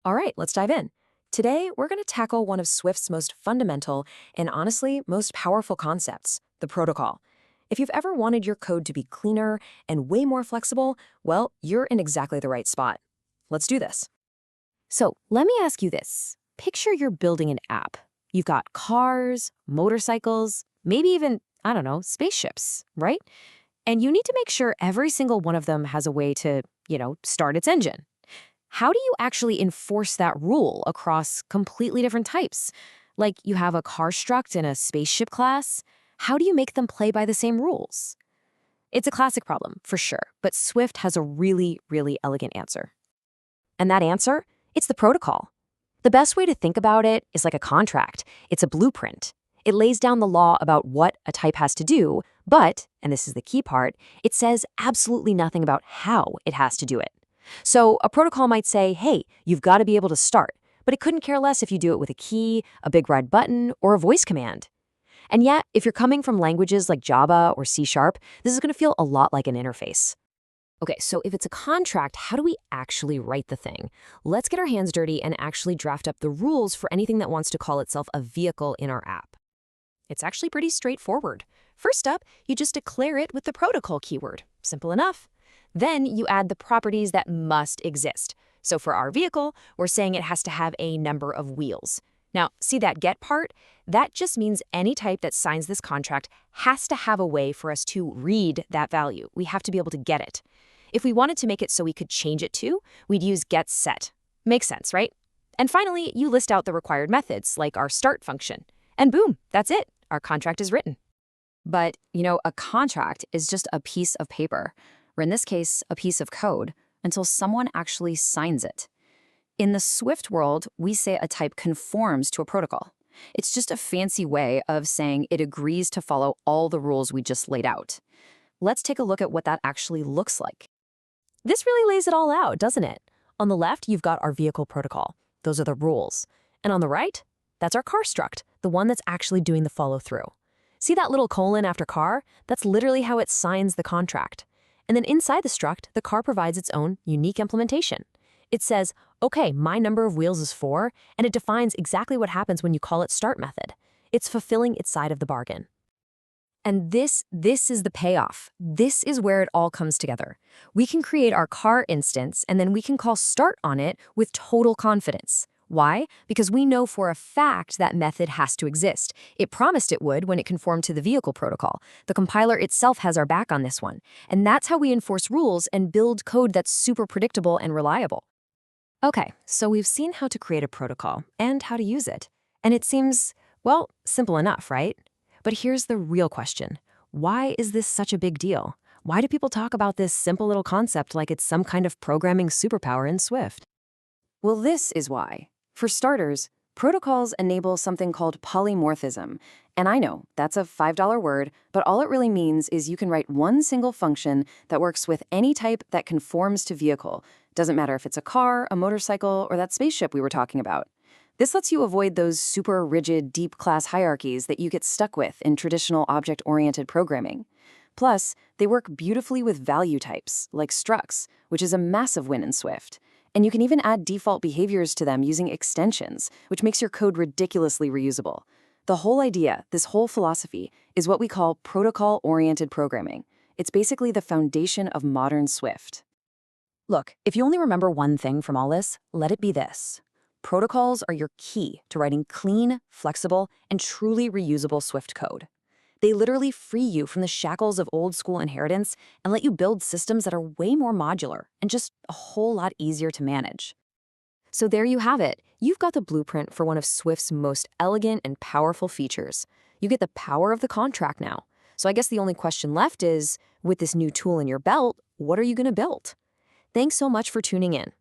All right, let's dive in. Today, we're going to tackle one of Swift's most fundamental and honestly most powerful concepts, the protocol. If you've ever wanted your code to be cleaner and way more flexible, well, you're in exactly the right spot. Let's do this. So, let me ask you this. Picture you're building an app. You've got cars, motorcycles, maybe even, I don't know, spaceships, right? And you need to make sure every single one of them has a way to, start its engine. How do you actually enforce that rule across completely different types? Like you have a car struct and a spaceship class. How do you make them play by the same rules? It's a classic problem, for sure, but Swift has a really, really elegant answer. And that answer? It's the protocol. The best way to think about it is like a contract. It's a blueprint. It lays down the law about what a type has to do, but, and this is the key part, it says absolutely nothing about how it has to do it. So a protocol might say, hey, you've got to be able to start, but it couldn't care less if you do it with a key, a big red button, or a voice command. And yet, if you're coming from languages like Java or C#, this is going to feel a lot like an interface. Okay, so if it's a contract, how do we actually write the thing? Let's get our hands dirty and actually draft up the rules for anything that wants to call itself a vehicle in our app. It's actually pretty straightforward. First up, you just declare it with the protocol keyword. Simple enough. Then you add the properties that must exist. So for our vehicle, we're saying it has to have a number of wheels. Now, see that get part? That just means any type that signs this contract has to have a way for us to read that value. We have to be able to get it. If we wanted to make it so we could change it to, we'd use getSet. Makes sense, right? And finally, you list out the required methods, like our start function. And boom, that's it. Our contract is written. But, a contract is just a piece of paper, or in this case, a piece of code, until someone actually signs it. In the Swift world, we say a type conforms to a protocol. It's just a fancy way of saying it agrees to follow all the rules we just laid out. Let's take a look at what that actually looks like. This really lays it all out, doesn't it? On the left, you've got our vehicle protocol. Those are the rules. And on the right, that's our car struct, the one that's actually doing the follow-through. See that little colon after car? That's literally how it signs the contract. And then inside the struct, the car provides its own unique implementation. It says, okay, my number of wheels is 4, and it defines exactly what happens when you call its start method. It's fulfilling its side of the bargain. And this is the payoff. This is where it all comes together. We can create our car instance, and then we can call start on it with total confidence. Why? Because we know for a fact that method has to exist. It promised it would when it conformed to the vehicle protocol. The compiler itself has our back on this one. And that's how we enforce rules and build code that's super predictable and reliable. Okay, so we've seen how to create a protocol and how to use it. And it seems, well, simple enough, right? But here's the real question. Why is this such a big deal? Why do people talk about this simple little concept like it's some kind of programming superpower in Swift? Well, this is why. For starters, protocols enable something called polymorphism. And I know, that's a $5 word, but all it really means is you can write one single function that works with any type that conforms to vehicle. Doesn't matter if it's a car, a motorcycle, or that spaceship we were talking about. This lets you avoid those super rigid, deep class hierarchies that you get stuck with in traditional object-oriented programming. Plus, they work beautifully with value types, like structs, which is a massive win in Swift. And you can even add default behaviors to them using extensions, which makes your code ridiculously reusable. The whole idea, this whole philosophy, is what we call protocol-oriented programming. It's basically the foundation of modern Swift. Look, if you only remember one thing from all this, let it be this. Protocols are your key to writing clean, flexible, and truly reusable Swift code. They literally free you from the shackles of old-school inheritance and let you build systems that are way more modular and just a whole lot easier to manage. So there you have it. You've got the blueprint for one of Swift's most elegant and powerful features. You get the power of the contract now. So I guess the only question left is, with this new tool in your belt, what are you going to build? Thanks so much for tuning in.